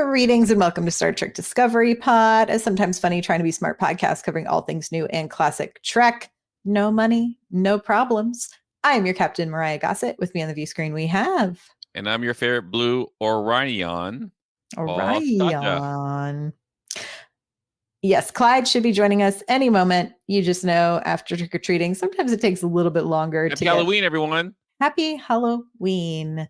Greetings and welcome to Star Trek Discovery Pod, a sometimes funny, trying to be smart podcast covering all things new and classic Trek. No money, no problems. I am your captain, Mariah Gossett. With me on the view screen, we have And I'm your favorite blue Orion. Orion. Yes, Clyde should be joining us any moment. You just know after trick or treating, sometimes it takes a little bit longer. Happy Halloween, everyone. Happy Halloween.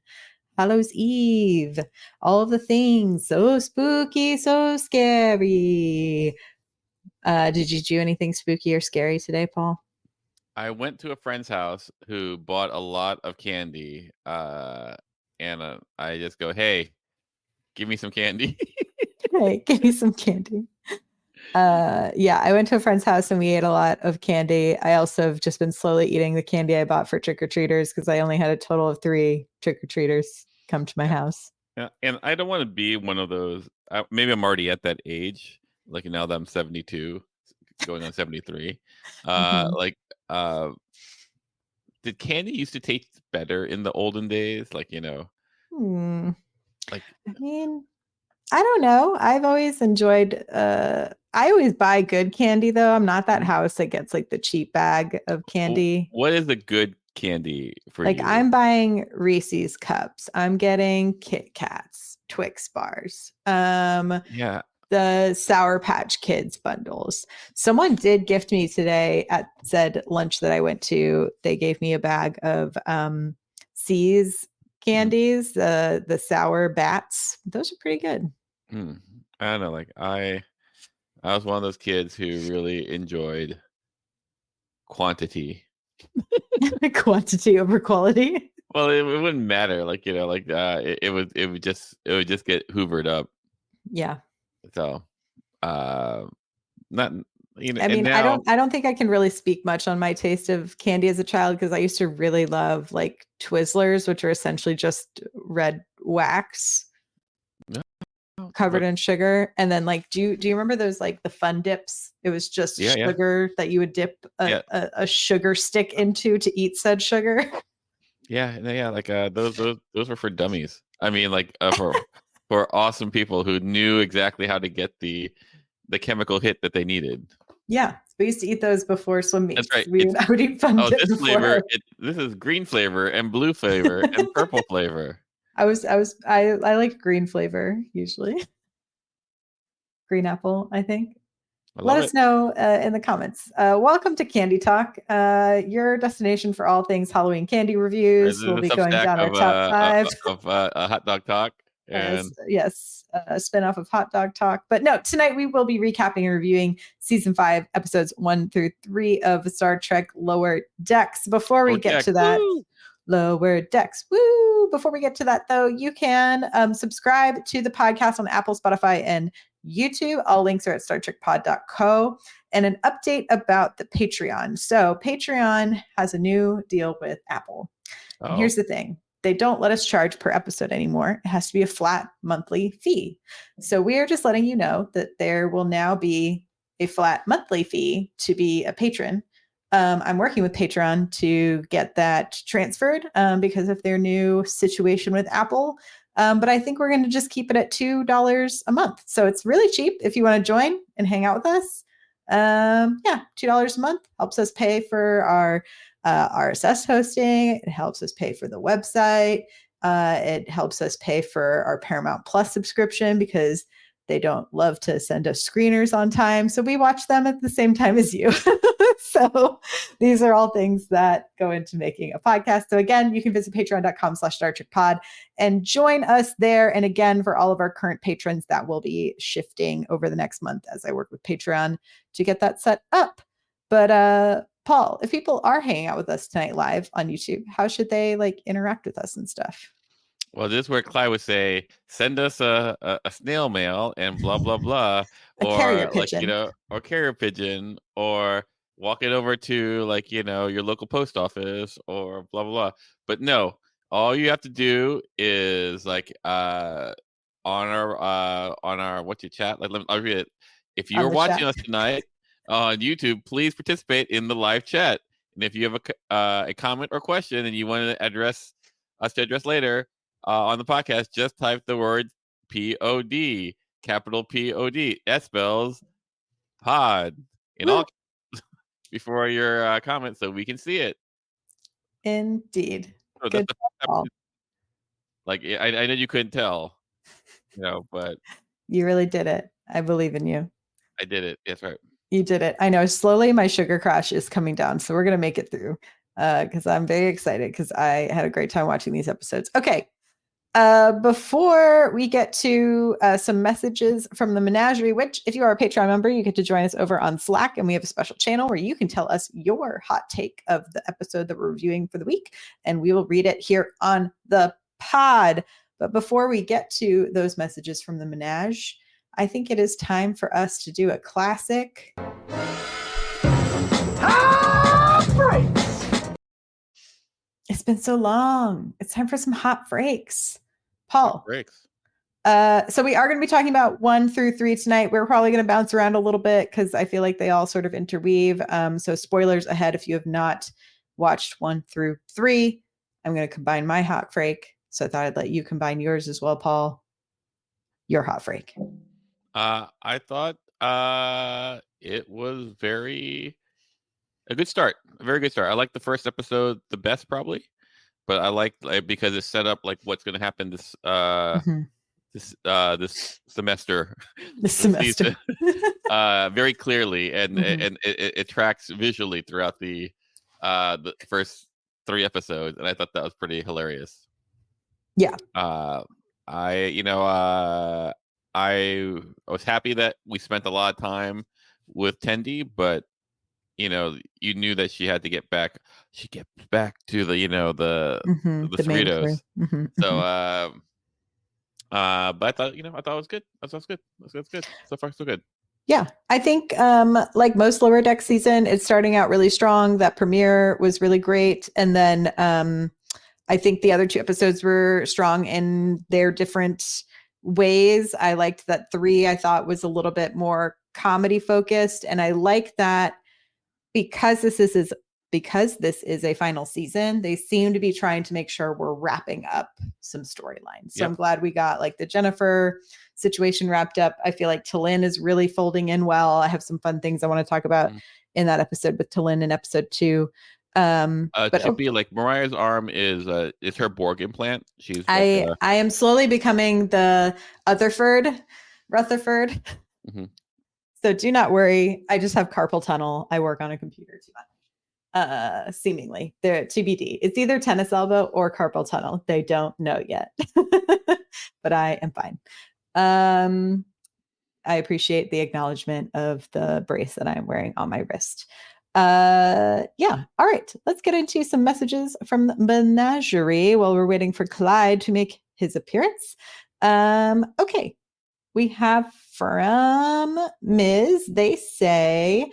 Hallows Eve, all of the things, so spooky, so scary. Did you do anything spooky or scary today, Paul? I went to a friend's house who bought a lot of candy, and I just go, "Hey, give me some candy." Hey, give me some candy. Yeah, I went to a friend's house and we ate a lot of candy. I also have just been slowly eating the candy I bought for trick-or-treaters because I only had a total of 3 trick-or-treaters come to my house. Yeah, and I don't want to be one of those. Maybe I'm already at that age, like now that I'm 72, going on 73. Did candy used to taste better in the olden days? I mean, I don't know. I've always enjoyed I always buy good candy though. I'm not that house that gets like the cheap bag of candy. What is the good candy for you? Like I'm buying Reese's cups. I'm getting Kit Kats, Twix bars. The Sour Patch Kids bundles. Someone did gift me today at said lunch that I went to. They gave me a bag of C's candies, the sour bats. Those are pretty good. I don't know. Like I was one of those kids who really enjoyed quantity. Quantity over quality. Well, it wouldn't matter. It would just get hoovered up. Yeah. So, not you know. I mean, now, I don't think I can really speak much on my taste of candy as a child because I used to really love like Twizzlers, which are essentially just red wax covered in sugar. And then like, do you remember those like the fun dips? It was just sugar that you would dip a sugar stick into to eat said sugar. Yeah. Like those were for dummies. I mean, like for awesome people who knew exactly how to get the chemical hit that they needed. Yeah, we used to eat those before swim meets. That's right. I would eat fun dip this before. flavor. This is green flavor and blue flavor and purple flavor. I like green flavor usually. Green apple, I think. Let us know in the comments. Welcome to Candy Talk, your destination for all things Halloween candy reviews. We'll be going down our top 5 of Hot Dog Talk. And yes, a spinoff of Hot Dog Talk. But no, tonight we will be recapping and reviewing season 5, episodes 1 through 3 of Star Trek Lower Decks. Before we get to that, Lower Decks, woo! Before we get to that, though, you can subscribe to the podcast on Apple, Spotify, and YouTube. All links are at StarTrekPod.co. And an update about the Patreon. So Patreon has a new deal with Apple. And here's the thing. They don't let us charge per episode anymore. It has to be a flat monthly fee. So we are just letting you know that there will now be a flat monthly fee to be a patron. I'm working with Patreon to get that transferred because of their new situation with Apple. But I think we're going to just keep it at $2 a month. So it's really cheap if you want to join and hang out with us. $2 a month helps us pay for our RSS hosting. It helps us pay for the website. It helps us pay for our Paramount Plus subscription because they don't love to send us screeners on time. So we watch them at the same time as you. So these are all things that go into making a podcast. So again, you can visit patreon.com/StarTrekPod and join us there. And again, for all of our current patrons, that will be shifting over the next month as I work with Patreon to get that set up. But Paul, if people are hanging out with us tonight live on YouTube, how should they like interact with us and stuff? Well, this is where Clyde would say, "Send us a snail mail and blah blah blah," or carrier pigeon. or carrier pigeon, or walk it over to your local post office or blah blah blah. But no, all you have to do is on our what's your chat? I'll read it. If you're watching us tonight on YouTube, please participate in the live chat. And if you have a comment or question and you want to address us later on the podcast, just type the word P-O-D, capital P-O-D. That spells pod in all before your comment so we can see it. Indeed. So Good call. Like, I know you couldn't tell, but you really did it. I believe in you. I did it. That's right. You did it. I know. Slowly, my sugar crash is coming down, so we're gonna make it through. Because I'm very excited because I had a great time watching these episodes. Okay. Before we get to some messages from the menagerie, which if you are a Patreon member, you get to join us over on Slack, and we have a special channel where you can tell us your hot take of the episode that we're reviewing for the week, and we will read it here on the pod. But before we get to those messages from the menage, I think it is time for us to do a classic hot breaks. It's been so long. It's time for some hot breaks. Paul. Hot breaks. So we are going to be talking about 1 through 3 tonight. We're probably going to bounce around a little bit because I feel like they all sort of interweave. So spoilers ahead if you have not watched 1 through 3. I'm going to combine my hot break. So I thought I'd let you combine yours as well, Paul. Your hot break. I thought it was a good start, a very good start. I like the first episode the best probably, but I like because it set up like what's going to happen this this semester, semester, very clearly, and it tracks visually throughout the first 3 episodes, and I thought that was pretty hilarious. Yeah. I was happy that we spent a lot of time with Tendi, but you knew that she had to get back. She gets back to the the Cerritos. So, but I thought it was good. That's good. That's good. So far, so good. Yeah, I think like most Lower Deck season, it's starting out really strong. That premiere was really great, and then I think the other 2 episodes were strong in their different ways. I liked that 3. I thought was a little bit more comedy focused, and I like that because this is a final season. They seem to be trying to make sure we're wrapping up some storylines. So I'm glad we got like the Jennifer situation wrapped up. I feel like T'Lyn is really folding in well. I have some fun things I want to talk about in that episode with T'Lyn in episode 2. But should be like Mariah's arm is her Borg implant. She's I am slowly becoming the Rutherford. So do not worry. I just have carpal tunnel. I work on a computer too much. Seemingly, they're TBD. It's either tennis elbow or carpal tunnel. They don't know yet, but I am fine. I appreciate the acknowledgement of the brace that I'm wearing on my wrist. Yeah. All right. Let's get into some messages from the menagerie while we're waiting for Clyde to make his appearance. Okay. We have from Ms. They say,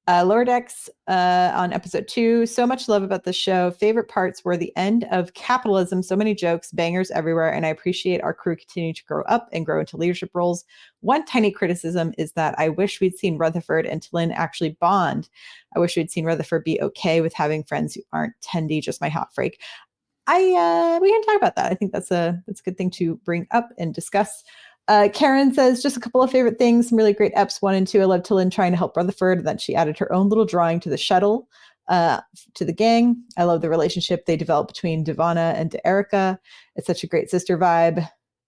Lower Decks on episode 2. So much love about the show. Favorite parts were the end of capitalism. So many jokes, bangers everywhere. And I appreciate our crew continuing to grow up and grow into leadership roles. One tiny criticism is that I wish we'd seen Rutherford and T'Lyn actually bond. I wish we'd seen Rutherford be okay with having friends who aren't Tendi, just my hot freak. We can talk about that. I think that's a good thing to bring up and discuss. Karen says, just a couple of favorite things, some really great eps 1 and 2. I love T'Lyn trying to help Rutherford, and then she added her own little drawing to the shuttle to the gang. I love the relationship they developed between Devana and Erica. It's such a great sister vibe.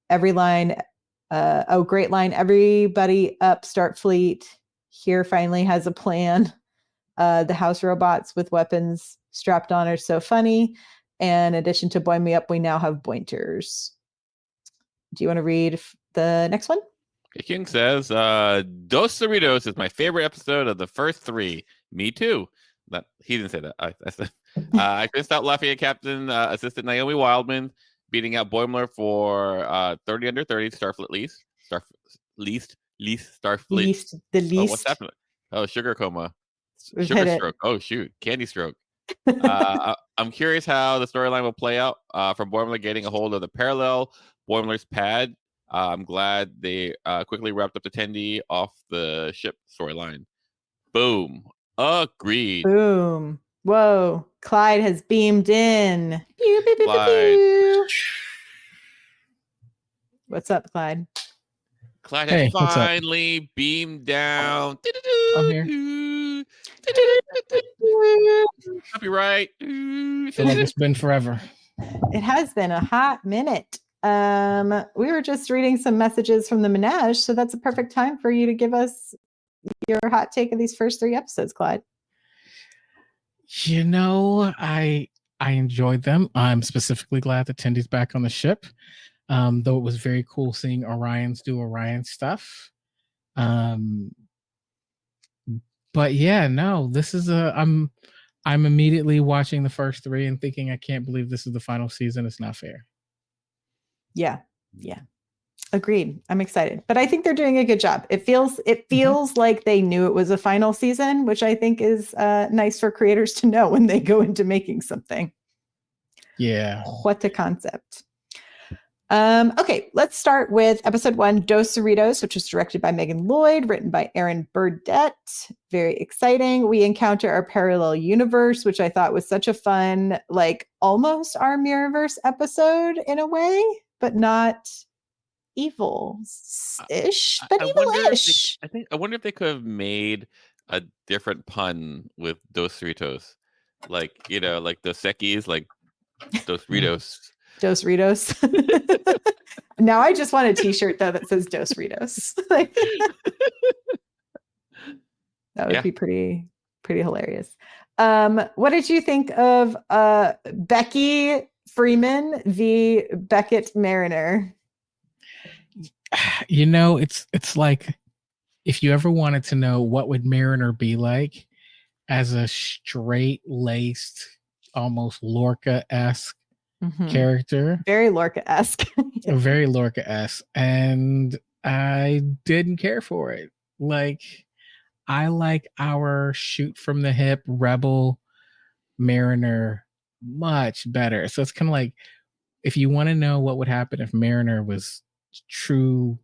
Every line, great line. Everybody up, Starfleet. Here finally has a plan. The house robots with weapons strapped on are so funny. And in addition to Boing Me Up, we now have Bointers. Do you want to read the next one? King says, Dos Cerritos is my favorite episode of the first 3. Me too. He didn't say that. I said, I couldn't stop laughing at Captain Assistant Naomi Wildman beating out Boimler for 30 under 30 Starfleet Starfleet. Oh, what's happening? Oh, sugar coma. Sugar stroke. Oh, shoot. Candy stroke. I'm curious how the storyline will play out from Boimler getting a hold of the parallel Boimler's pad. I'm glad they quickly wrapped up the Tendi off the ship storyline. Boom. Agreed. Boom. Whoa. Clyde has beamed in. Clyde. What's up, Clyde? Clyde has finally beamed down. I'm here. Copyright. Feel like it's been forever. It has been a hot minute. We were just reading some messages from the Menage, so that's a perfect time for you to give us your hot take of these first 3 episodes, Clyde. You know, I enjoyed them. I'm specifically glad that Tendi's back on the ship. Though it was very cool seeing Orions do Orion stuff. But yeah, no, this is I'm immediately watching the first 3 and thinking, I can't believe this is the final season. It's not fair. Yeah. Agreed. I'm excited, but I think they're doing a good job. It feels like they knew it was a final season, which I think is nice for creators to know when they go into making something. Yeah. What a concept. Okay, let's start with episode 1, Dos Cerritos, which was directed by Megan Lloyd, written by Aaron Burdett. Very exciting. We encounter our parallel universe, which I thought was such a fun, like almost our Mirrorverse episode in a way, but not evil-ish, but evil-ish. I wonder if they could have made a different pun with Dos Cerritos, like like Dos Equis, like Dos Ritos. Dos Ritos. Now I just want a t-shirt though that says Dos Ritos. That would be pretty hilarious. What did you think of Becky Freeman v. Beckett Mariner? You know, it's like if you ever wanted to know what would Mariner be like as a straight-laced, almost Lorca-esque character. Very Lorca-esque. Very Lorca-esque. And I didn't care for it. Like, I like our shoot from the hip rebel Mariner much better. So it's kind of like, if you want to know what would happen if Mariner was true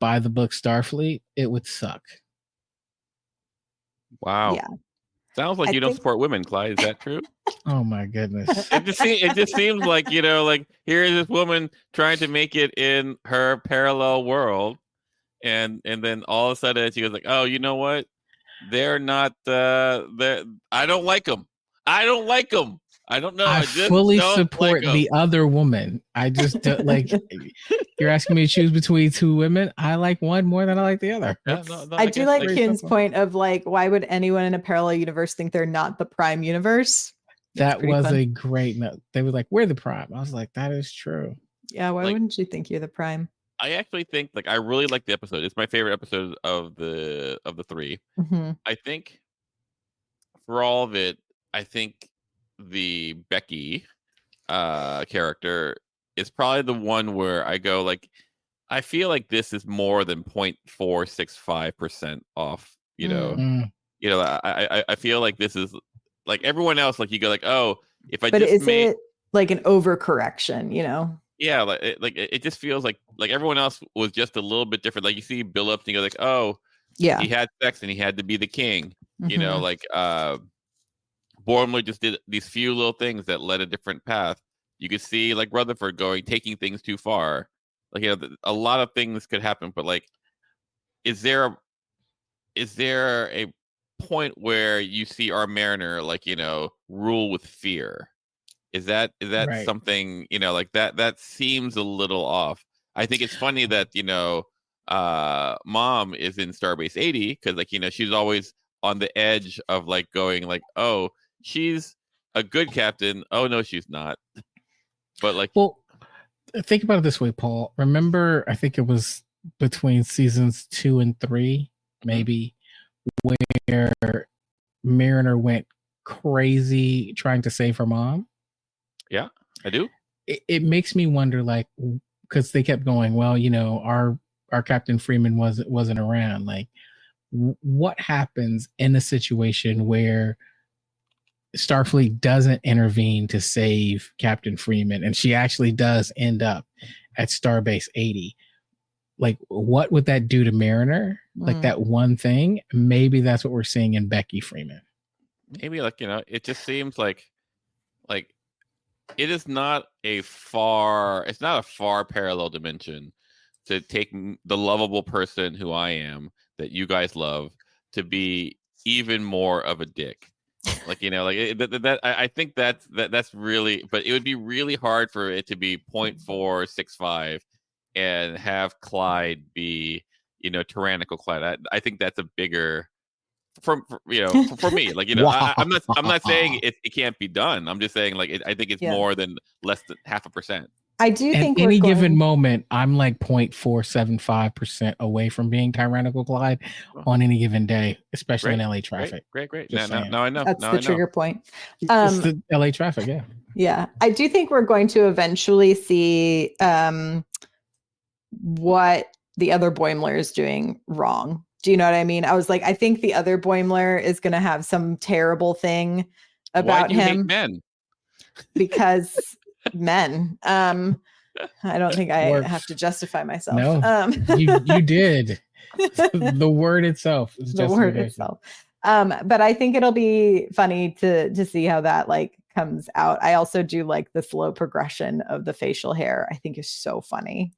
by the book Starfleet, it would suck. Wow. Yeah. Sounds like you don't support women, Clyde. Is that true? Oh my goodness. It just seems like, like here is this woman trying to make it in her parallel world. And then all of a sudden she goes like, oh, you know what? They're not I don't like them. I don't like them. I don't know. I fully support the other woman. I just don't like. You're asking me to choose between 2 women. I like one more than I like the other. Yeah, I do like Kin's point of like, why would anyone in a parallel universe think they're not the Prime universe? That was fun. A great note. They were like, we're the Prime. I was like, that is true. Yeah, why wouldn't you think you're the Prime? I actually think I really like the episode. It's my favorite episode of the 3. Mm-hmm. I think for all of it, I think the Becky character is probably the one where I go like, I feel like this is more than 0.465% off. I feel like this is like everyone else. Like you go like, oh, if I. But just it like an overcorrection? Yeah, like it just feels like everyone else was just a little bit different. Like you see Bill Upton, you go like, oh, yeah, he had sex and he had to be the king. Boimler just did these few little things that led a different path. You could see like Rutherford taking things too far. Like a lot of things could happen, but like, is there a point where you see our Mariner like rule with fear? Is that right. Something like that seems a little off. I think it's funny that Mom is in Starbase 80 because like she's always on the edge of like going like, oh, she's a good captain. Oh no, she's not. But like, well, think about it this way, Paul. Remember, I think it was between seasons 2 and 3, maybe, where Mariner went crazy trying to save her mom. Yeah, I do. It makes me wonder, like, because they kept going, well, our Captain Freeman wasn't around. Like, what happens in a situation where Starfleet doesn't intervene to save Captain Freeman and she actually does end up at Starbase 80? Like, what would that do to Mariner? Like that one thing? Maybe that's what we're seeing in Becky Freeman. Maybe like, it just seems like it is not a far parallel dimension to take the lovable person who I am that you guys love to be even more of a dick. Like, you know, like I think that's really, but it would be really hard for it to be 0.465 and have Clyde be, you know, tyrannical Clyde. I think that's a bigger for you know, for me, like, you know, Wow. I'm not saying it can't be done. I'm just saying, like, I think it's more than less than 0.5%. I do think at any given moment, I'm like 0.475% away from being tyrannical Clyde on any given day, especially in LA traffic. Great. Now I know. That's the trigger point. It's the LA traffic, yeah. Yeah, I do think we're going to eventually see what the other Boimler is doing wrong. Do you know what I mean? I was like, I think the other Boimler is going to have some terrible thing about Why do you him. Hate men? Because men. I don't think I have to justify myself. No, you did. The word itself. The word itself. But I think it'll be funny to see how that like comes out. I also do like the slow progression of the facial hair. I think is so funny.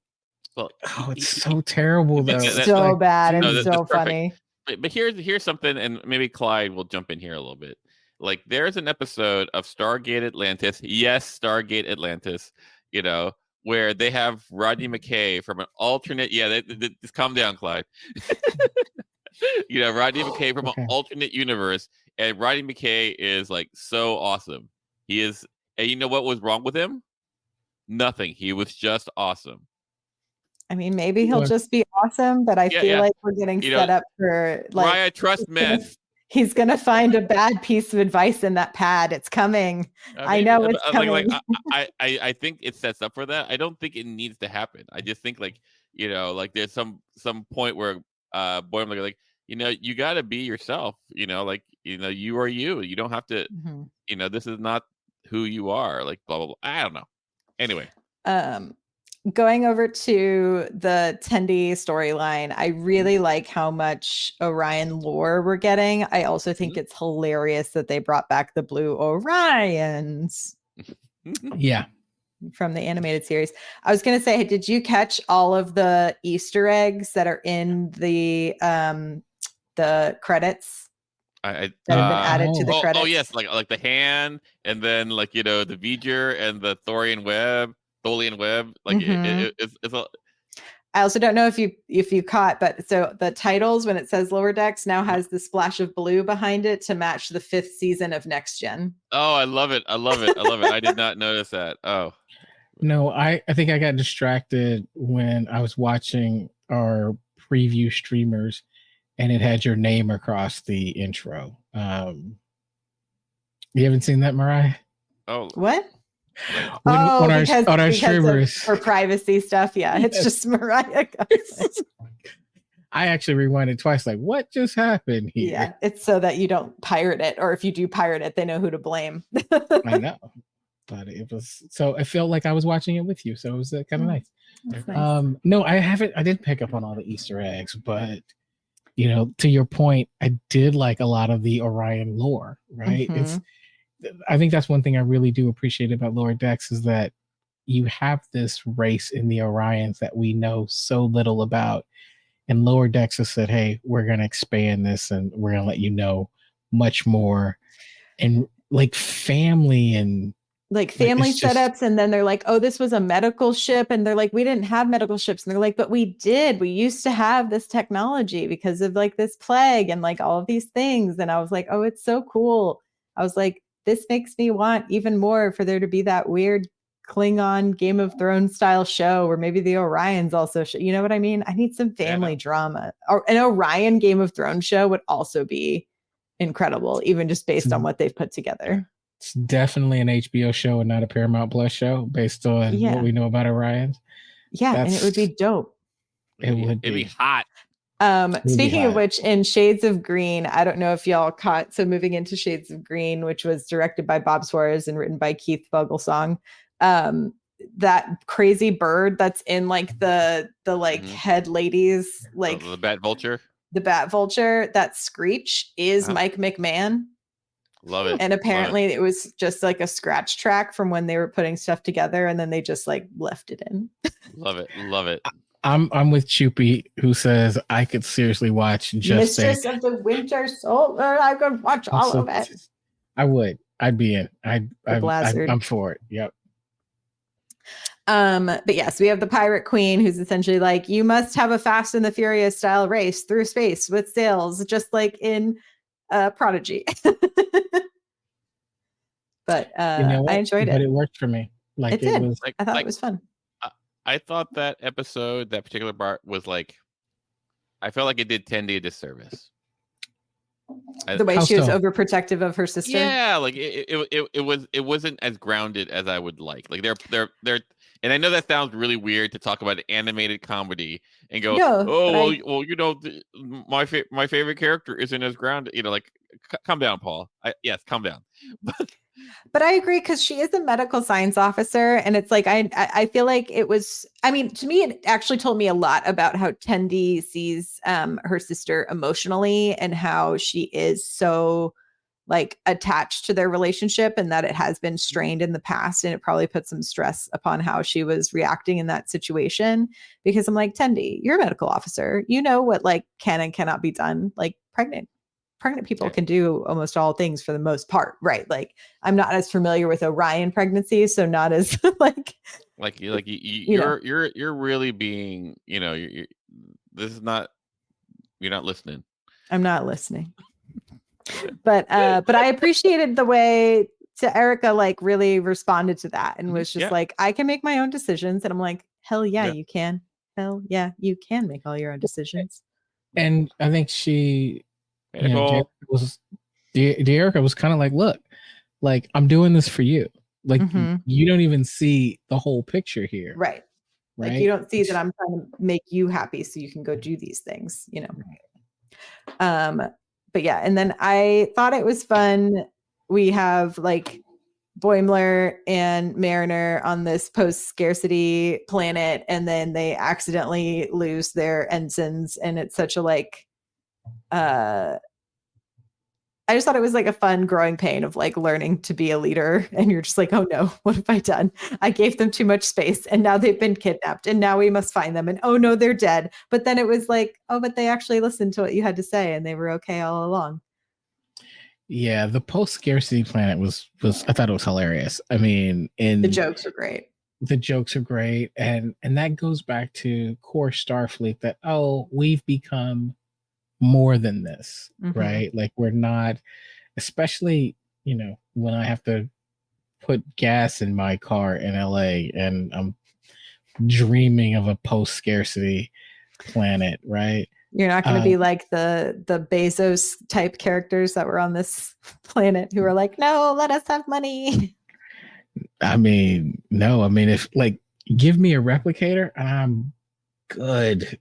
Well, it's so terrible though. So bad and so funny. But here's something, and maybe Clyde will jump in here a little bit. Like, there's an episode of Stargate Atlantis. Yes, Stargate Atlantis. You know, where they have Rodney McKay from an alternate. Yeah, just calm down, Clyde. You know, Rodney McKay from an alternate universe, and Rodney McKay is like so awesome. He is, and you know what was wrong with him? Nothing. He was just awesome. I mean, maybe he'll just be awesome, but I feel like we're getting set up for like. Raya, trust men. He's gonna find a bad piece of advice in that pad. It's coming. I know it's coming. I think it sets up for that. I don't think it needs to happen. I just think, like, you know, like there's some point where Boimler, like, you know, you got to be yourself. You know, like, you know, you are you. You don't have to. You know, this is not who you are. Like, blah blah blah. I don't know. Anyway. Going over to the Tendi storyline, I really like how much Orion lore we're getting. I also think it's hilarious that they brought back the blue Orions. Yeah. From the animated series. I was going to say, did you catch all of the Easter eggs that are in the credits? That have been added to the credits? Oh yes, like the hand, and then, like, you know, the V'ger and the Tholian web. Like, it's a. I also don't know if you caught, but so the titles, when it says Lower Decks, now has the splash of blue behind it to match the 5th season of Next Gen. Oh, I love it. I did not notice that. Oh. No, I think I got distracted when I was watching our preview streamers and it had your name across the intro. You haven't seen that, Mariah? Oh. What? On our streamers for privacy stuff, it's just Mariah. I actually rewinded twice, like, what just happened here? Yeah, it's so that you don't pirate it, or if you do pirate it, they know who to blame. I know, but it was so I felt like I was watching it with you, so it was kind of nice. Nice. No, I didn't pick up on all the Easter eggs, but you know, to your point, I did like a lot of the Orion lore, right? I think that's one thing I really do appreciate about Lower Decks is that you have this race in the Orions that we know so little about. And Lower Decks has said, hey, we're going to expand this and we're going to let you know much more. And like family setups. And then they're like, oh, this was a medical ship. And they're like, we didn't have medical ships. And they're like, but we did. We used to have this technology because of like this plague and like all of these things. And I was like, oh, it's so cool. I was like, this makes me want even more for there to be that weird Klingon Game of Thrones style show where maybe the Orions also you know what I mean? I need some family drama. Or an Orion Game of Thrones show would also be incredible, even just based on what they've put together. It's definitely an HBO show and not a Paramount Plus show based on what we know about Orions. Yeah, and it would be dope. It'd be hot. Speaking of which, in Shades of Green, I don't know if y'all caught, so moving into Shades of Green, which was directed by Bob Suarez and written by Keith Fuglesong, that crazy bird that's in like the head ladies, like the Bat Vulture. The Bat Vulture, that screech is Mike McMahon. Love it. And apparently it was just like a scratch track from when they were putting stuff together, and then they just like left it in. Love it. I'm with Choopy, who says I could seriously watch just Mistress of the Winter Soldier. I could watch all of it. I would. I'd be in. I'm for it. Yep. But yes, we have the Pirate Queen, who's essentially like, you must have a Fast and the Furious style race through space with sails, just like in Prodigy. But I enjoyed it. But it worked for me. Like it did. I thought it was fun. I thought that episode, that particular part, was like, I felt like it did Tendi a disservice. The way she was overprotective of her sister. Yeah, like it wasn't as grounded as I would like. Like they're, and I know that sounds really weird to talk about an animated comedy and go, well, you know, my favorite character isn't as grounded. You know, like calm down, Paul. Yes, calm down. But I agree, because she is a medical science officer, and it's like I feel like it was. I mean, to me, it actually told me a lot about how Tendi sees her sister emotionally, and how she is so like attached to their relationship, and that it has been strained in the past, and it probably put some stress upon how she was reacting in that situation. Because I'm like, Tendi, you're a medical officer. You know what like can and cannot be done. Like pregnant people can do almost all things for the most part, right? Like I'm not as familiar with Orion pregnancy, so not as you're really being, you know, this is not, you're not listening. I'm not listening. But I appreciated the way Erica like really responded to that and was just like, I can make my own decisions. And I'm like, hell yeah, you can. Hell yeah, you can make all your own decisions. And I think she, Erica was kind of like, look, like I'm doing this for you. Like you don't even see the whole picture here. Right. Like you don't see that I'm trying to make you happy so you can go do these things, you know. But yeah, and then I thought it was fun. We have like Boimler and Mariner on this post-scarcity planet, and then they accidentally lose their ensigns, and it's such a like I just thought it was like a fun growing pain of like learning to be a leader, and you're just like, oh no, what have I done? I gave them too much space, and now they've been kidnapped, and now we must find them, and oh no, they're dead. But then it was like, oh, but they actually listened to what you had to say, and they were okay all along. Yeah, the post-scarcity planet was I thought it was hilarious. I mean, the jokes are great. The jokes are great, and that goes back to core Starfleet, that we've become more than this, right? Like we're not, especially, you know, when I have to put gas in my car in LA and I'm dreaming of a post-scarcity planet, right? You're not going to be like the Bezos type characters that were on this planet who are like, no, let us have money. I mean, no, I mean, if like, give me a replicator and I'm good.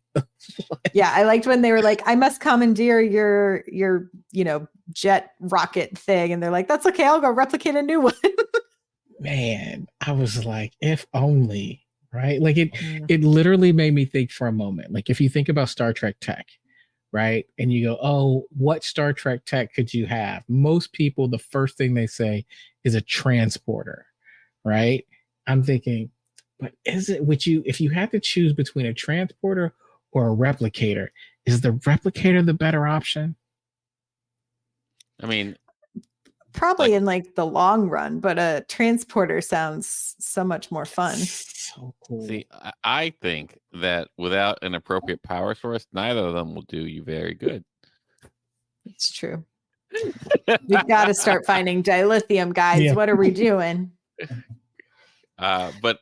Yeah, I liked when they were like, I must commandeer your you know, jet rocket thing, and they're like, that's okay, I'll go replicate a new one. Man, I was like, if only, right? Like it literally made me think for a moment. Like if you think about Star Trek tech, right? And you go, oh, what Star Trek tech could you have? Most people, the first thing they say is a transporter, right? I'm thinking, but if you had to choose between a transporter or a replicator, is the replicator the better option? I mean, probably in like the long run, but a transporter sounds so much more fun. So cool. See, I think that without an appropriate power source, neither of them will do you very good. It's true. We've got to start finding dilithium, guys. Yeah. What are we doing? But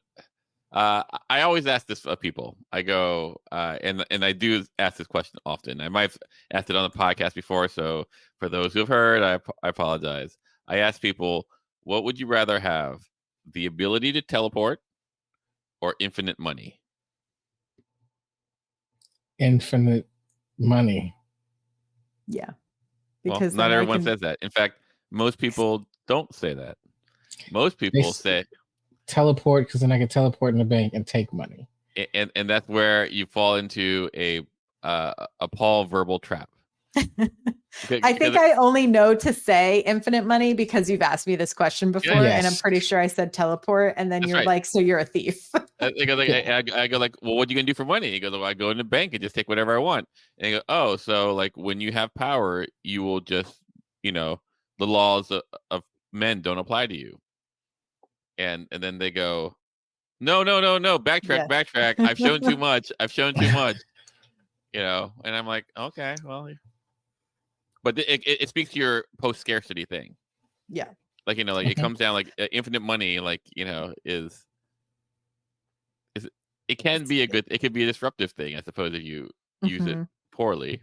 I always ask this of people. I go, and I do ask this question often. I might have asked it on the podcast before, so for those who have heard, I apologize. I ask people, what would you rather have? The ability to teleport or infinite money? Infinite money. Yeah. Because not everyone says that. In fact, most people don't say that. Most people say teleport because then I can teleport in the bank and take money. And that's where you fall into a Paul verbal trap. I think I only know to say infinite money because you've asked me this question before, and I'm pretty sure I said teleport, and then you're like, so you're a thief. I go like, well, what are you gonna do for money? He goes, well, I go in the bank and just take whatever I want. And I go, oh, so like when you have power, you will just, the laws of men don't apply to you. And then they go, no, backtrack. I've shown too much. And I'm like, okay, well. But it speaks to your post scarcity thing. Yeah. Like, like it comes down like infinite money, like, is it can be it could be a disruptive thing, I suppose, if you use it poorly.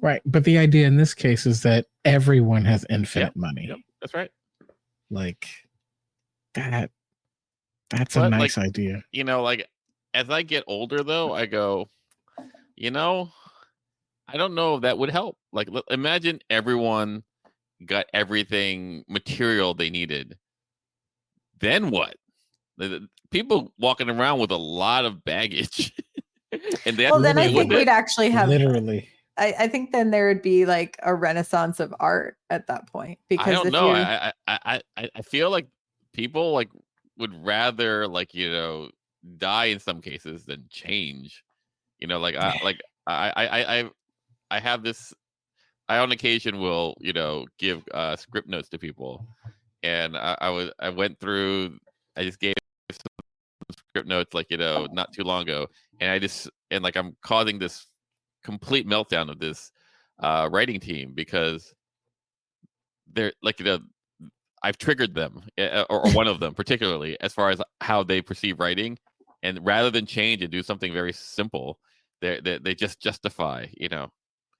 Right. But the idea in this case is that everyone has infinite money. Yep, that's right. Like that's a nice idea. Like as I get older though, I go, I don't know if that would help. Like, imagine everyone got everything material they needed. Then what? People walking around with a lot of baggage. And then I think we'd actually have literally. I think then there would be like a renaissance of art at that point. Because I don't know. I feel like people like would rather die in some cases than change. I have this. I on occasion will give script notes to people, and I went through. I just gave some script notes not too long ago, and I'm causing this complete meltdown of this writing team because they're I've triggered them or one of them particularly as far as how they perceive writing, and rather than change and do something very simple, they just justify.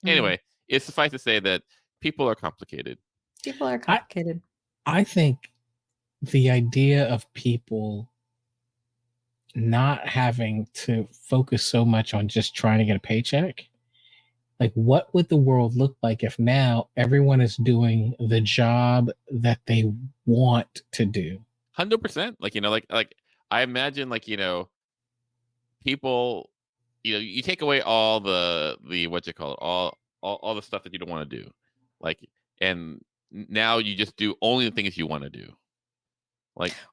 Anyway, it's suffice to say that people are complicated. People are complicated. I think the idea of people not having to focus so much on just trying to get a paycheck, like what would the world look like if now everyone is doing the job that they want to do? 100%. Like I imagine people. You take away all the what you call it, all the stuff that you don't want to do, and now you just do only the things you want to do.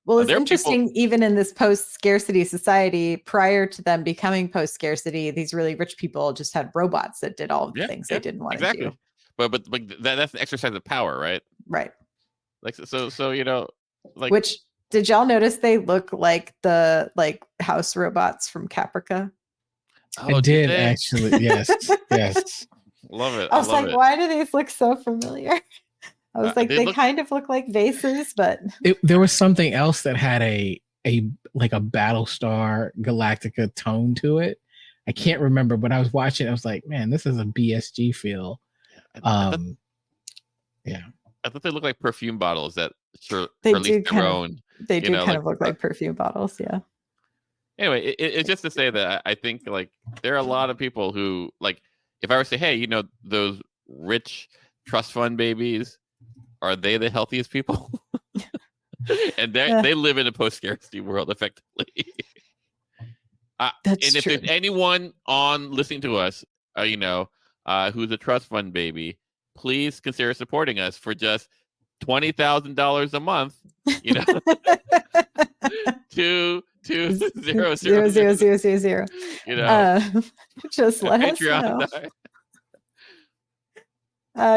Well, it's interesting. Even in this post-scarcity society, prior to them becoming post-scarcity, these really rich people just had robots that did all of the things they didn't want to do. But that's an exercise of power, right? Right. Which did y'all notice they look like the house robots from Caprica? Oh, I did actually. Yes. Yes. Love it. I was like, why do these look so familiar? I was like, they kind of look like vases, but there was something else that had a Battlestar Galactica tone to it. I can't remember, but I was watching. I was like, man, this is a BSG feel. Yeah. I thought they looked like perfume bottles that they released their own. They do kind of look like perfume bottles. Yeah. Anyway, it's just to say that I think there are a lot of people who if I were to say, hey, those rich trust fund babies, are they the healthiest people? And they live in a post-scarcity world effectively. That's if there's anyone on listening to us, who's a trust fund baby, please consider supporting us for just $20,000 a month. to 0.00000. Just let us know.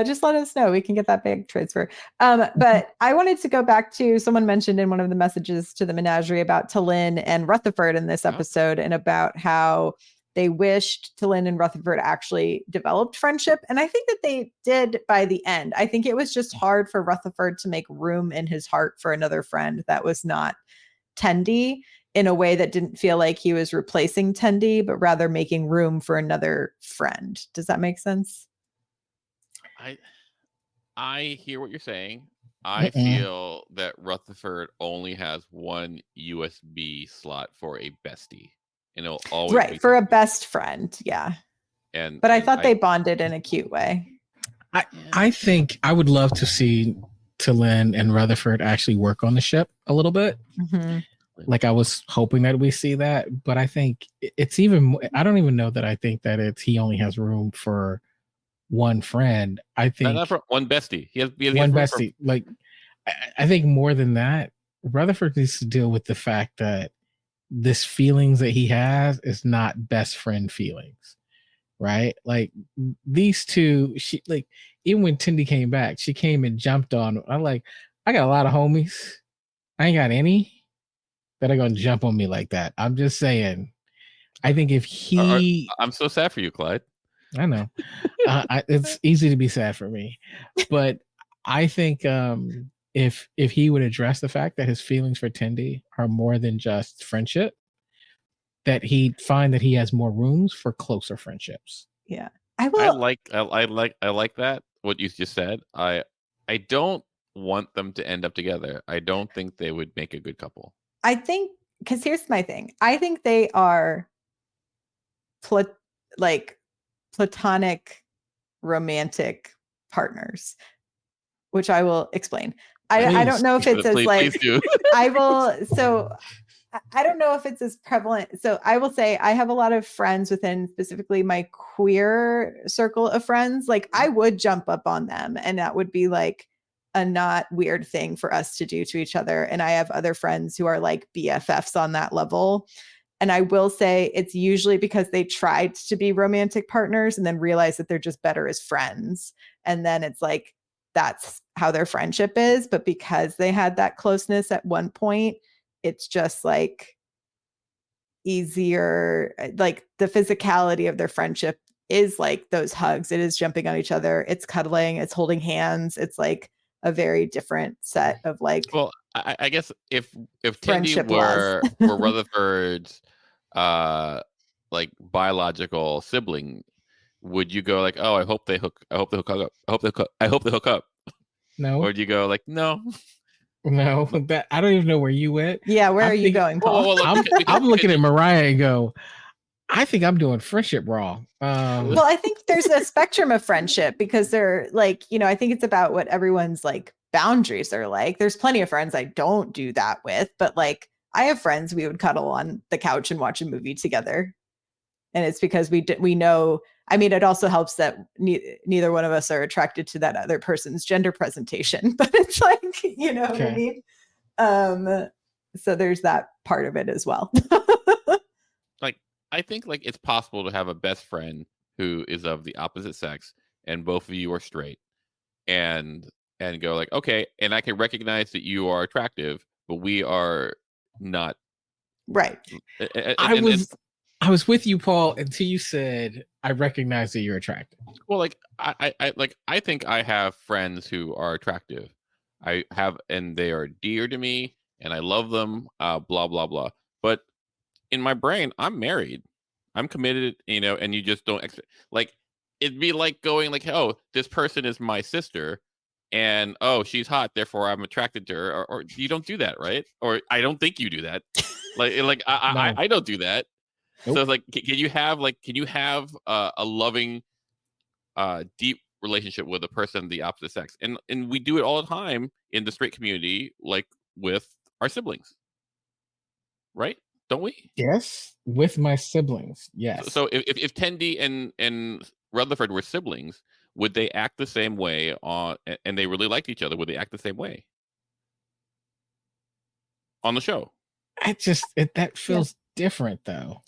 Just let us know. We can get that bank transfer. But I wanted to go back to someone mentioned in one of the messages to the menagerie about T'Lyn and Rutherford in this episode, and about how they wished T'Lyn and Rutherford actually developed friendship. And I think that they did by the end. I think it was just hard for Rutherford to make room in his heart for another friend that was not Tendi, in a way that didn't feel like he was replacing Tendi, but rather making room for another friend. Does that make sense? I hear what you're saying. I feel that Rutherford only has one USB slot for a bestie, and it'll always for a best friend. Yeah. But I thought they bonded in a cute way. I think I would love to see T'Lyn and Rutherford actually work on the ship a little bit. Mm-hmm. I was hoping that we see that, but I think it's even. I don't even know that I think that he only has room for one friend. I think not for one bestie. He has one bestie. Like, I think more than that, Rutherford needs to deal with the fact that this feelings that he has is not best friend feelings, right? Like these two, she like even when Tendi came back, she came and jumped on. I got a lot of homies. I ain't got any that are gonna jump on me like that. I'm just saying. I think if he, I'm so sad for you, Clyde. I know, it's easy to be sad for me, but I think if he would address the fact that his feelings for Tendi are more than just friendship, that he'd find that he has more rooms for closer friendships. Yeah, I like that. What you just said. I don't want them to end up together. I don't think they would make a good couple. I think because here's my thing. I think they are platonic romantic partners, which I will explain. I don't know if it's as like I will. So I don't know if it's as prevalent. So I will say I have a lot of friends within specifically my queer circle of friends. Like I would jump up on them, and that would be like a not weird thing for us to do to each other. And I have other friends who are like BFFs on that level. And I will say it's usually because they tried to be romantic partners and then realized that they're just better as friends. And then it's like, that's how their friendship is. But because they had that closeness at one point, it's just like easier. Like the physicality of their friendship is like those hugs. It is jumping on each other. It's cuddling. It's holding hands. It's like a very different set of like. Well, I guess if Tendi were Rutherford's like biological sibling, would you go like, oh, I hope they hook up. I hope they hook up. No. Or do you go like, no? No, that I don't even know where you went. Yeah, where are you going, Paul? I'm looking at Mariah and go, I think I'm doing friendship wrong. Well, I think there's a spectrum of friendship because they're like, I think it's about what everyone's like boundaries are like. There's plenty of friends I don't do that with, but like I have friends we would cuddle on the couch and watch a movie together. And it's because we know, I mean, it also helps that neither one of us are attracted to that other person's gender presentation, but it's like, what I mean? So there's that part of it as well. Like, I think like it's possible to have a best friend who is of the opposite sex and both of you are straight and go like, okay, and I can recognize that you are attractive, but we are not. Right. I was with you, Paul, until you said, I recognize that you're attractive. Well, like I think I have friends who are attractive. I have, and they are dear to me and I love them, blah, blah, blah. But in my brain, I'm married. I'm committed, and you just don't like, it'd be like going like, oh, this person is my sister and oh, she's hot, therefore I'm attracted to her. Or you don't do that, right? Or I don't think you do that. I don't do that. Nope. So it's like, can you have a loving, deep relationship with a person of the opposite sex? And we do it all the time in the straight community, like with our siblings, right? Don't we? Yes, with my siblings. Yes. So if Tendi and Rutherford were siblings, would they act the same way and they really liked each other? Would they act the same way on the show? That feels different though.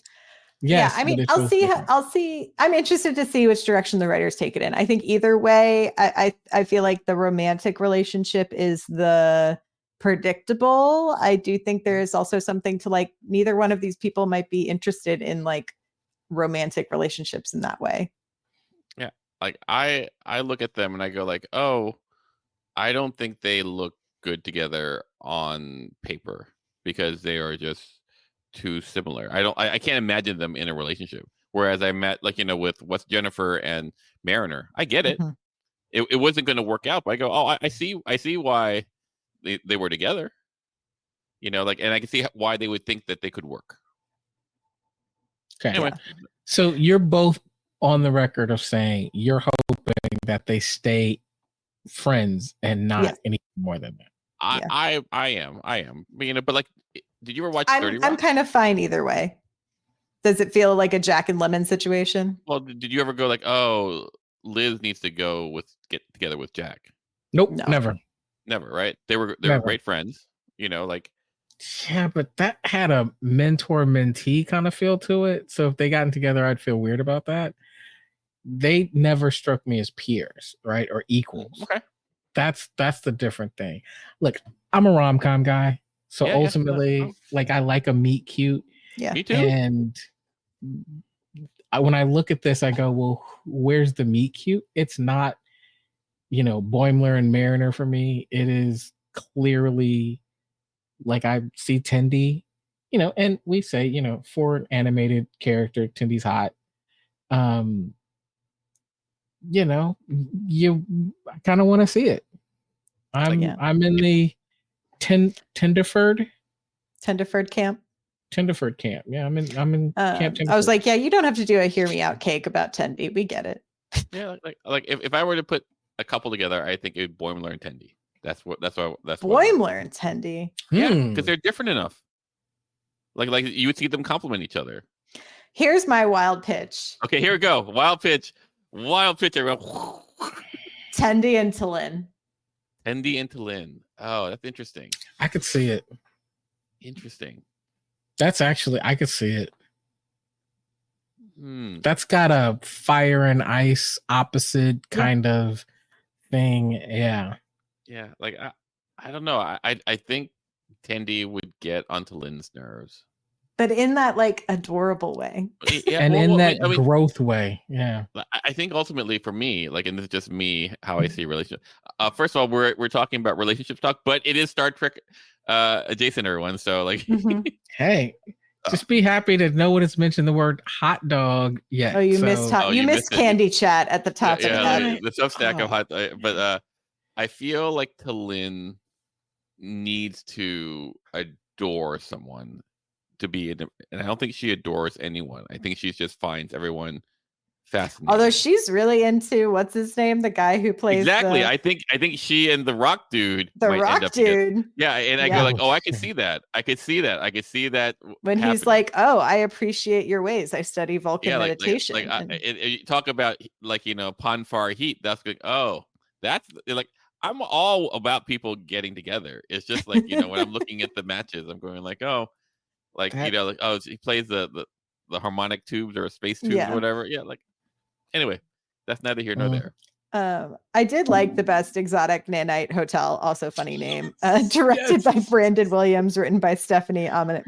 Yes, yeah, I mean, I'll see. I'm interested to see which direction the writers take it in. I think either way, I feel like the romantic relationship is the predictable. I do think there is also something to like, neither one of these people might be interested in like romantic relationships in that way. Yeah. Like I look at them and I go like, oh, I don't think they look good together on paper because they are just too similar. I can't imagine them in a relationship. Whereas I met with West Jennifer and Mariner. I get it. Mm-hmm. It wasn't going to work out, but I go, oh, I see why they were together. And I can see why they would think that they could work. Okay. Anyway. So you're both on the record of saying you're hoping that they stay friends and not any more than that. I am. But like, did you ever watch 30 Rock? I'm kind of fine either way. Does it feel like a Jack and Lemon situation? Well, did you ever go like, oh, Liz needs to get together with Jack. Nope, never, right? They were great friends, like. Yeah, but that had a mentor-mentee kind of feel to it. So if they gotten together, I'd feel weird about that. They never struck me as peers, right, or equals. Okay, that's the different thing. Look, I'm a rom-com guy, so ultimately, like, I like a meet cute. Yeah, me too. And when I look at this, I go, well, where's the meet cute? It's not, Boimler and Mariner for me. It is clearly. Like, I see Tendi, and we say, for an animated character, Tendi's hot. You kind of want to see it. I'm in the Tenderford camp. Tenderford camp. Yeah, I'm in camp Tenderford. I was like, yeah, you don't have to do a hear me out cake about Tendi. We get it. Yeah, like if I were to put a couple together, I think it would Boimler and Tendi. That's Boimler and Tendi. Yeah, because they're different enough. Like you would see them complement each other. Here's my wild pitch. Okay, here we go. Wild pitch, everyone. Tendi and T'Lyn. Oh, that's interesting. I could see it. Interesting. That's actually, I could see it. That's got a fire and ice opposite kind of thing. Yeah. Yeah, like I don't know. I think Tendi would get onto Lynn's nerves, but in that like adorable way. Yeah, and growth way. Yeah. I think ultimately for me, like, and this is just me how I see relationship. First of all, we're talking about relationship talk, but it is Star Trek adjacent, everyone. So like, hey. Just be happy to know when it's mentioned the word hot dog. Yeah. Oh, you missed Candy Chat at the top of that. The Substack of hot, but I feel like T'Lyn needs to adore someone to be in, and I don't think she adores anyone. I think she just finds everyone fascinating. Although she's really into what's his name, the guy who plays exactly. I think she and the Rock dude. Yeah, and I go like, oh, I could see that. I could see that when happening. He's like, oh, I appreciate your ways. I study Vulcan meditation. You talk about like Ponfar heat. That's like, oh, that's like. I'm all about people getting together. It's just like, when I'm looking at the matches, I'm going like, oh, like, oh, he plays the harmonic tubes or space tubes or whatever. Yeah. Like, anyway, that's neither here nor there. I did like The Best Exotic Nanite Hotel, also funny name, directed by Brandon Williams, written by Stephanie Amante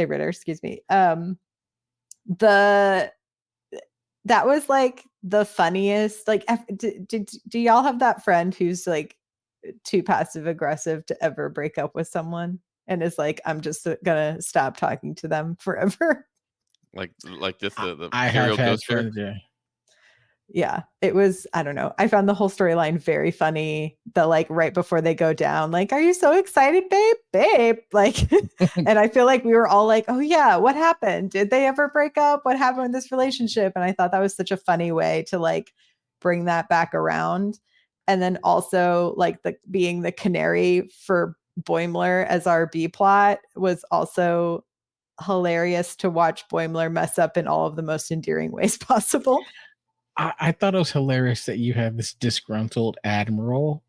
Ritter, excuse me. That was like the funniest. Like, do y'all have that friend who's like too passive aggressive to ever break up with someone and is like, I'm just gonna stop talking to them forever? Like this the I have had friends, yeah, it was, I don't know. I found the whole storyline very funny. The like right before they go down, like, are you so excited, babe? Like, and I feel like we were all like, oh yeah, what happened? Did they ever break up? What happened in this relationship? And I thought that was such a funny way to like bring that back around. And then also like being the canary for Boimler as our B plot was also hilarious to watch Boimler mess up in all of the most endearing ways possible. I thought it was hilarious that you have this disgruntled admiral,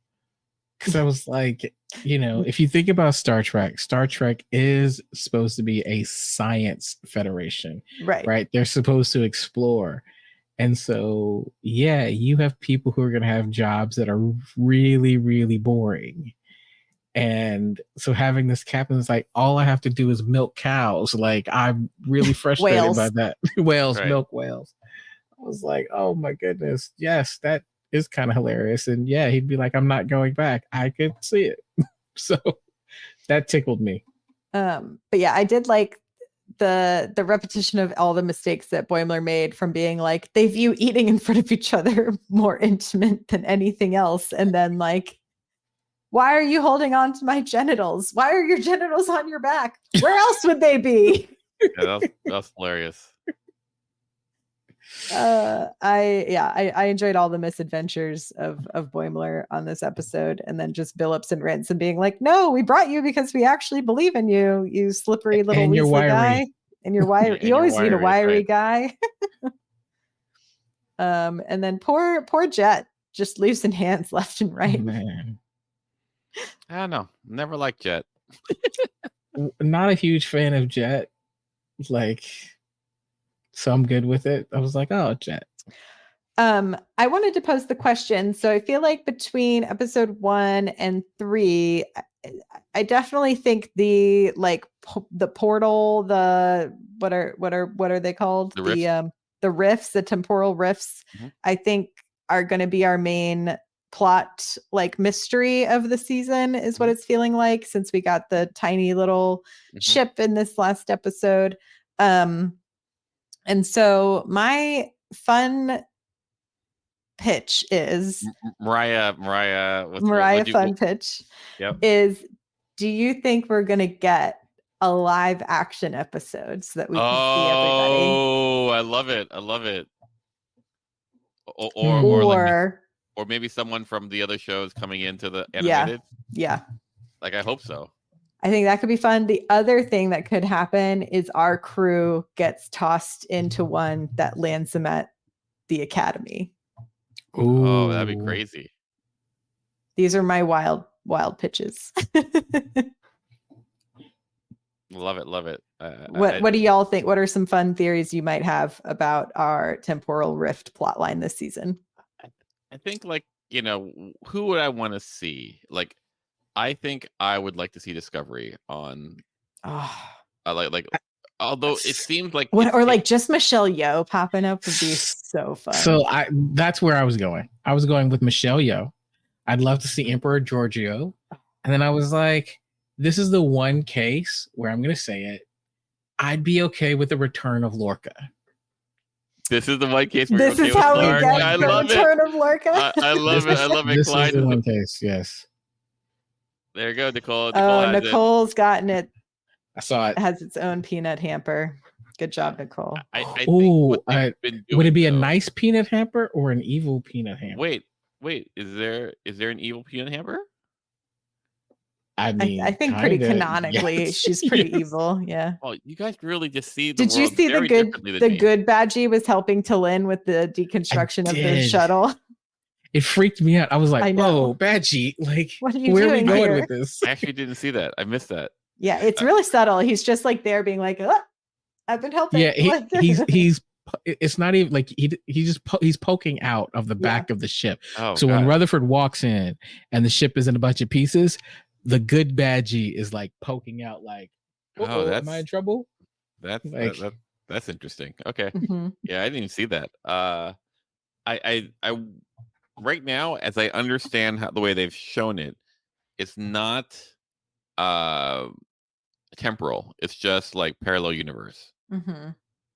because I was like, if you think about Star Trek is supposed to be a science federation, right? They're supposed to explore. And so, yeah, you have people who are going to have jobs that are really, really boring. And so having this captain is like, all I have to do is milk cows. Like, I'm really frustrated by that. Whales, right. Milk whales. I was like, oh my goodness. Yes, that is kind of hilarious. And yeah, he'd be like, I'm not going back. I could see it. So that tickled me. But yeah, I did like the repetition of all the mistakes that Boimler made, from being like, they view eating in front of each other more intimate than anything else. And then like, why are you holding on to my genitals? Why are your genitals on your back? Where else would they be? Yeah, that's hilarious. I enjoyed all the misadventures of Boimler on this episode, and then just Billups and Ransom being like, no, we brought you because we actually believe in you, you slippery little Weasley guy. And you're wiry. You always need a wiry guy. And then poor Jet, just losing hands left and right. Oh, man. I don't know. Never liked Jet. Not a huge fan of Jet. Like, so I'm good with it. I was like, oh, Jet. I wanted to pose the question. So I feel like between episode 1 and 3, I definitely think the the portal, the what are they called? The rifts, the temporal rifts, I think are going to be our main plot mystery of the season, is what it's feeling like, since we got the tiny little ship in this last episode. And so my fun pitch is Mariah fun pitch is, do you think we're gonna get a live action episode so that we can see everybody? Oh, I love it. Or maybe someone from the other shows coming into the animated. Yeah. Like, I hope so. I think that could be fun. The other thing that could happen is our crew gets tossed into one that lands them at the academy. Ooh. Oh, that'd be crazy. These are my wild pitches. Love it. What do y'all think? What are some fun theories you might have about our temporal rift plotline this season? I think, who would I want to see? Like, I think I would like to see Discovery on. Although it seems like just Michelle Yeoh popping up would be so fun. So that's where I was going. I was going with Michelle Yeoh. I'd love to see Emperor Giorgio. And then I was like, this is the one case where I'm going to say it. I'd be okay with the return of Lorca. This is the one case where this is how we get the return of Lorca. I love it. I love it. This Clyde is the one case, yes. There you go, Nicole. Nicole's gotten it. I saw it. It has its own peanut hamper. Good job, Nicole. I think would it be a nice peanut hamper or an evil peanut hamper? Wait. Is there an evil peanut hamper? I mean, I think pretty canonically, she's pretty evil. Yeah. Well, you guys really just see. Did you see the good Badgie was helping T'Lyn with the deconstruction of the shuttle? It freaked me out. I was like, "Whoa, Badgie! Like, what are you where doing are we going here? with this?" I actually didn't see that. I missed that. Yeah, it's really subtle. He's just there being like, "I've been helping." Yeah, he's. It's not even like he's poking out of the back of the ship. Oh, so when Rutherford walks in and the ship is in a bunch of pieces, the good Badgie is poking out like, am I in trouble? That's interesting. Okay. Yeah, I didn't even see that. I right now, as I understand the way they've shown it, it's not temporal. It's just parallel universe.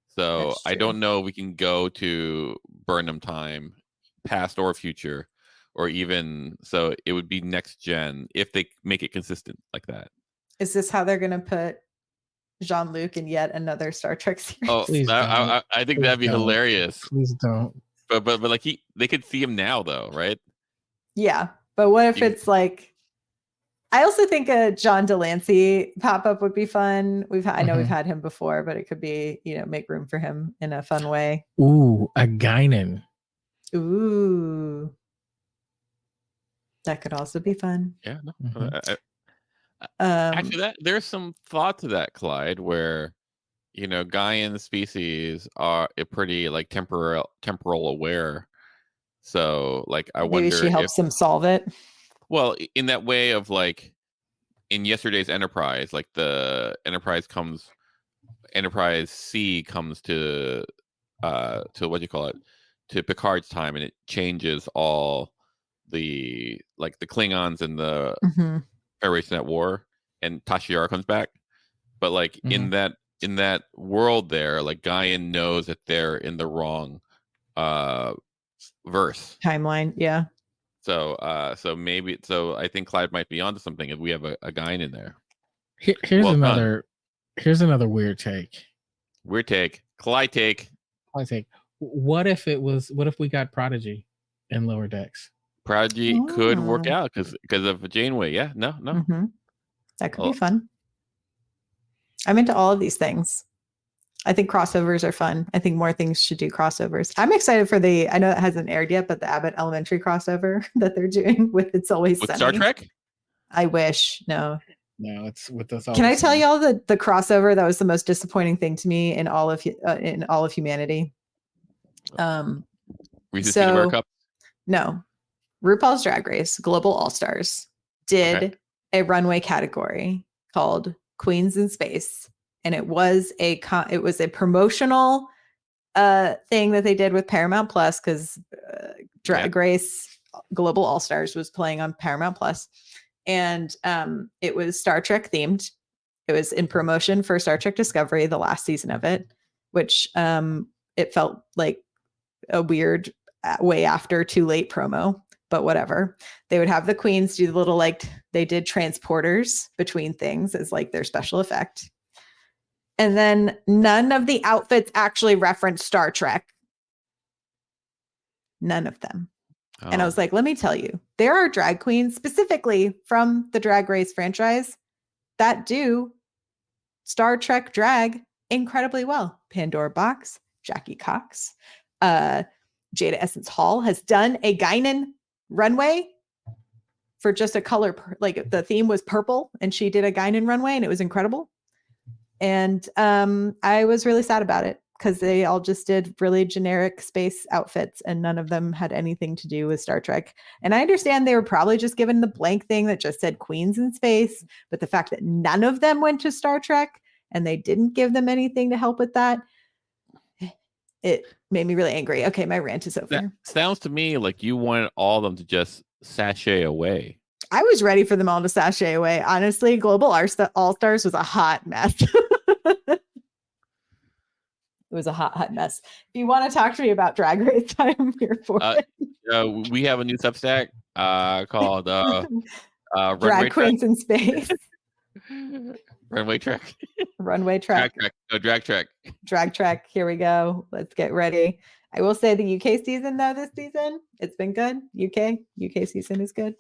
So I don't know if we can go to Burnham time, past or future, or even so it would be next gen if they make it consistent like that. Is this how they're going to put Jean-Luc in yet another Star Trek series? Oh, I think that'd be hilarious. Please don't. But they could see him now though, right? Yeah, but what if it's I also think a John Delancey pop-up would be fun. I know we've had him before, but it could be, make room for him in a fun way. Ooh, a Guinan. Ooh. That could also be fun. Yeah. No. Actually, there's some thought to that, Clyde, where Gaian species are pretty temporal aware. So I wonder maybe she helps them solve it. Well, in that way of in yesterday's Enterprise, the Enterprise C comes to what do you call it, to Picard's time, and it changes all the the Klingons and the Federation at war, and Tasha Yar comes back. But in that world there, Gaian knows that they're in the wrong verse timeline. Yeah. So I think Clyde might be onto something if we have a Guinan in there. Here's another weird take. Clyde take. What if we got Prodigy in Lower Decks? Prodigy could work out because of Janeway. Yeah, no. That could be fun. I'm into all of these things. I think crossovers are fun. I think more things should do crossovers. I'm excited for I know it hasn't aired yet, but the Abbott Elementary crossover that they're doing with It's Always Sunny. Star Trek? I wish. No, it's with us. Can I tell y'all the crossover that was the most disappointing thing to me in all of humanity? Reese's Peanut Butter Cup? No. RuPaul's Drag Race Global All Stars did a runway category called Queens in Space, and it was a promotional thing that they did with Paramount Plus because Drag Race Global All Stars was playing on Paramount Plus, and it was Star Trek themed. It was in promotion for Star Trek Discovery, the last season of it, which it felt like a weird way after too late promo, but whatever. They would have the queens do the little, like, they did transporters between things as like their special effect. And then none of the outfits actually referenced Star Trek. None of them. Oh. And I was like, let me tell you, there are drag queens specifically from the Drag Race franchise that do Star Trek drag incredibly well. Pandora Box, Jackie Cox, Jada Essence Hall has done a Guinan runway for just a color, like the theme was purple, and she did a Guinan runway, and it was incredible. And I was really sad about it because they all just did really generic space outfits, and none of them had anything to do with Star Trek. And I understand they were probably just given the blank thing that just said Queens in Space, but the fact that none of them went to Star Trek and they didn't give them anything to help with that, it made me really angry. Okay, my rant is over. That sounds to me like you wanted all of them to just sashay away. I was ready for them all to sashay away. Honestly, Global All Stars was a hot mess. It was a hot mess. If you want to talk to me about Drag Race, I'm here for it. We have a new Substack called Drag Queens in Space. Runway Track. Runway Track. Drag Track. Drag Track. Here we go. Let's get ready. I will say the UK season, though, this season, it's been good. UK season is good.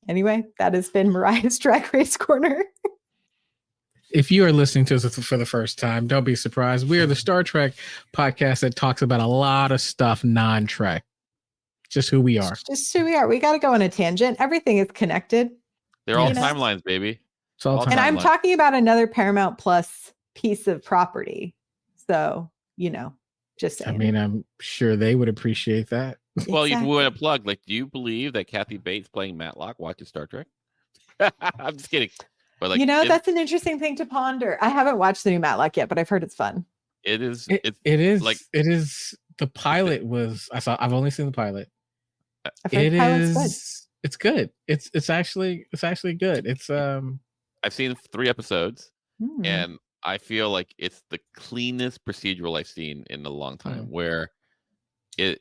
Anyway, that has been Mariah's Drag Race Corner. If you are listening to us for the first time, don't be surprised. We are the Star Trek podcast that talks about a lot of stuff non-Trek. Just who we are. Just who we are. We got to go on a tangent. Everything is connected. They're all timelines, baby. It's all and I'm talking about another Paramount Plus piece of property. So, just saying. I mean, I'm sure they would appreciate that. Well, exactly. You want to plug, like, do you believe that Kathy Bates playing Matlock watches Star Trek? I'm just kidding. But like, that's an interesting thing to ponder. I haven't watched the new Matlock yet, but I've heard it's fun. It is. The pilot was. I've only seen the pilot. It's good. It's actually good. It's I've seen 3 episodes, and I feel like it's the cleanest procedural I've seen in a long time. Where it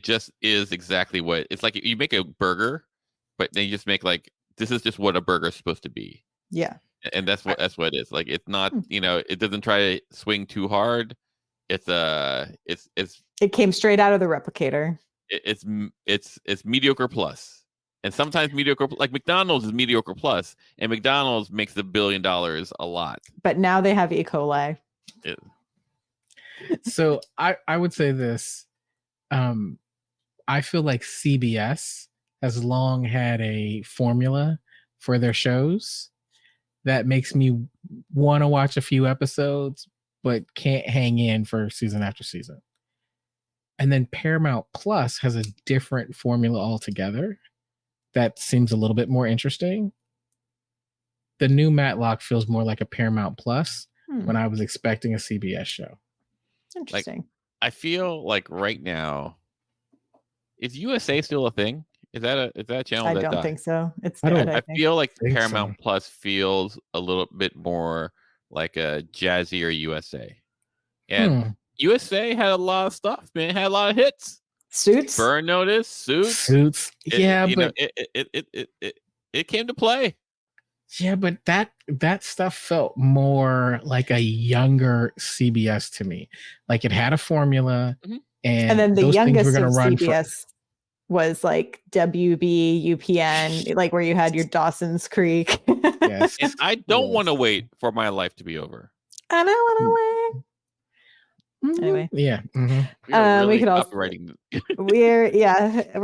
just is exactly what it's like. You make a burger, but then you just make like, this is just what a burger is supposed to be. Yeah. And that's what it is. Like, it's not, it doesn't try to swing too hard. It came straight out of the Replicator. It's mediocre plus. And sometimes mediocre, like McDonald's is mediocre plus, and McDonald's makes $1 billion a lot. But now they have E. coli. So I would say this. I feel like CBS has long had a formula for their shows that makes me want to watch a few episodes, but can't hang in for season after season. And then Paramount Plus has a different formula altogether that seems a little bit more interesting. The new Matlock feels more like a Paramount Plus when I was expecting a CBS show. Interesting. Like, I feel like right now, is USA still a thing? Is that a channel? I don't think so. It's dead, I feel like Paramount Plus feels a little bit more like a jazzier USA. And USA had a lot of stuff, man. It had a lot of hits. Suits. Burn Notice, Suits. But it came to play. Yeah, but that stuff felt more like a younger CBS to me. Like, it had a formula, and then the youngest of CBS was like WB, UPN, like where you had your Dawson's Creek. Yes. And I don't want to wait for my life to be over. I don't want to wait. Anyway, yeah, we could also we're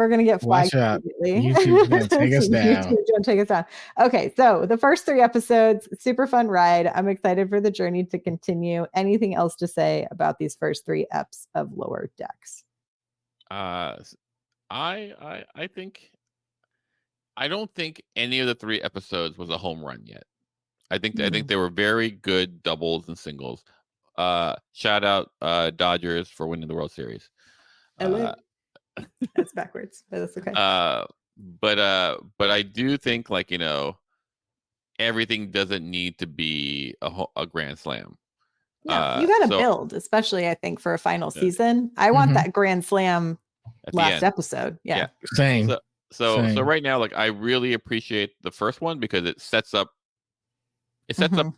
gonna get flagged. Watch out. YouTube's gonna take us down. YouTube's gonna take us down. Okay, so the first 3 episodes, super fun ride. I'm excited for the journey to continue. Anything else to say about these first 3 eps of Lower Decks? I think I don't think any of the 3 episodes was a home run yet. I think they were very good doubles and singles. Shout out Dodgers for winning the World Series. That's backwards, but that's okay. But I do think, like, everything doesn't need to be a grand slam. Yeah, you got to build, especially I think for a final season. I want that grand slam last episode. Yeah. Same. So right now, like, I really appreciate the first one because it sets up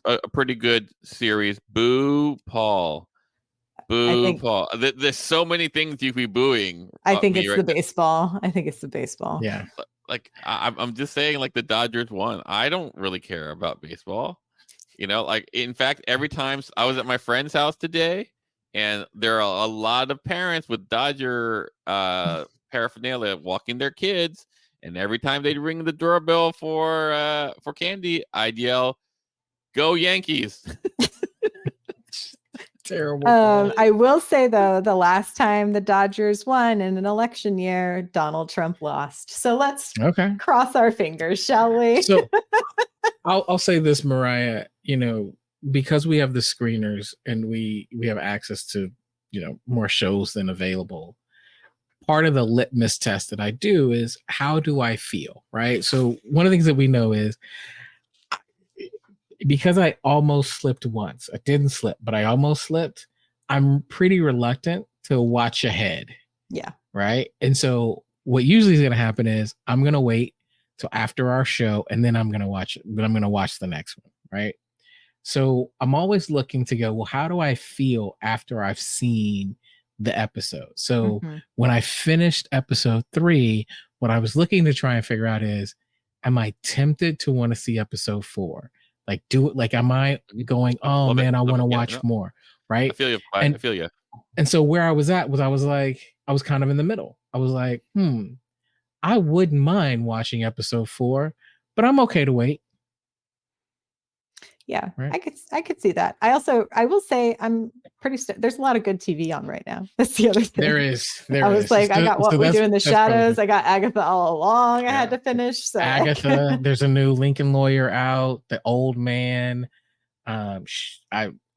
a pretty good series. Boo Paul. Paul. There's so many things you could be booing. I think it's the baseball. I think it's the baseball. Yeah. Like, I'm just saying, like, the Dodgers won. I don't really care about baseball. Like, in fact, every time I was at my friend's house today, and there are a lot of parents with Dodger paraphernalia walking their kids, and every time they'd ring the doorbell for candy, I'd yell, "Go Yankees!" Terrible. I will say, though, the last time the Dodgers won in an election year, Donald Trump lost. So let's cross our fingers, shall we? So I'll say this, Mariah, because we have the screeners and we have access to, more shows than available. Part of the litmus test that I do is, how do I feel? Right. So one of the things that we know is, because I almost slipped once. I didn't slip, but I almost slipped. I'm pretty reluctant to watch ahead. Yeah. Right. And so what usually is going to happen is I'm going to wait till after our show, and then I'm going to watch it, but I'm going to watch the next one. Right. So I'm always looking to go, well, how do I feel after I've seen the episode? So when I finished episode 3, what I was looking to try and figure out is, am I tempted to want to see episode 4? Like, do it. Like, am I going, oh man, I want to watch more, right? I feel you. I feel you. And so where I was at was, I was kind of in the middle. I was like, I wouldn't mind watching episode 4, but I'm okay to wait. Yeah, right. I could see that. I will say I'm pretty. There's a lot of good TV on right now. That's the other thing. There is. I was like, I got What We Do in the Shadows. I got Agatha All Along. I had to finish. So Agatha. There's a new Lincoln Lawyer out. The Old Man. I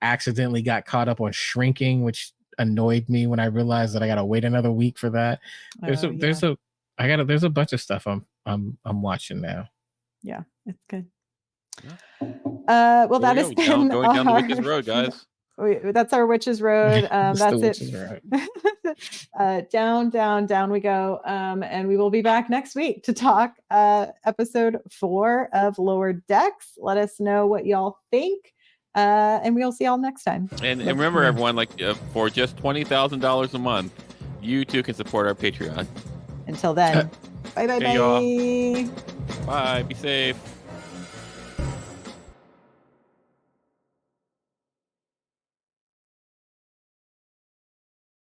accidentally got caught up on Shrinking, which annoyed me when I realized that I got to wait another week for that. There's a bunch of stuff I'm watching now. Yeah, it's good. Well, that has been going down the Witch's Road, guys. That's our Witch's Road. That's it. Down we go. And we will be back next week to talk episode 4 of Lower Decks. Let us know what y'all think. And we'll see y'all next time. And remember, everyone, like, for just $20,000 a month, you too can support our Patreon. Until then, bye. Bye. Be safe.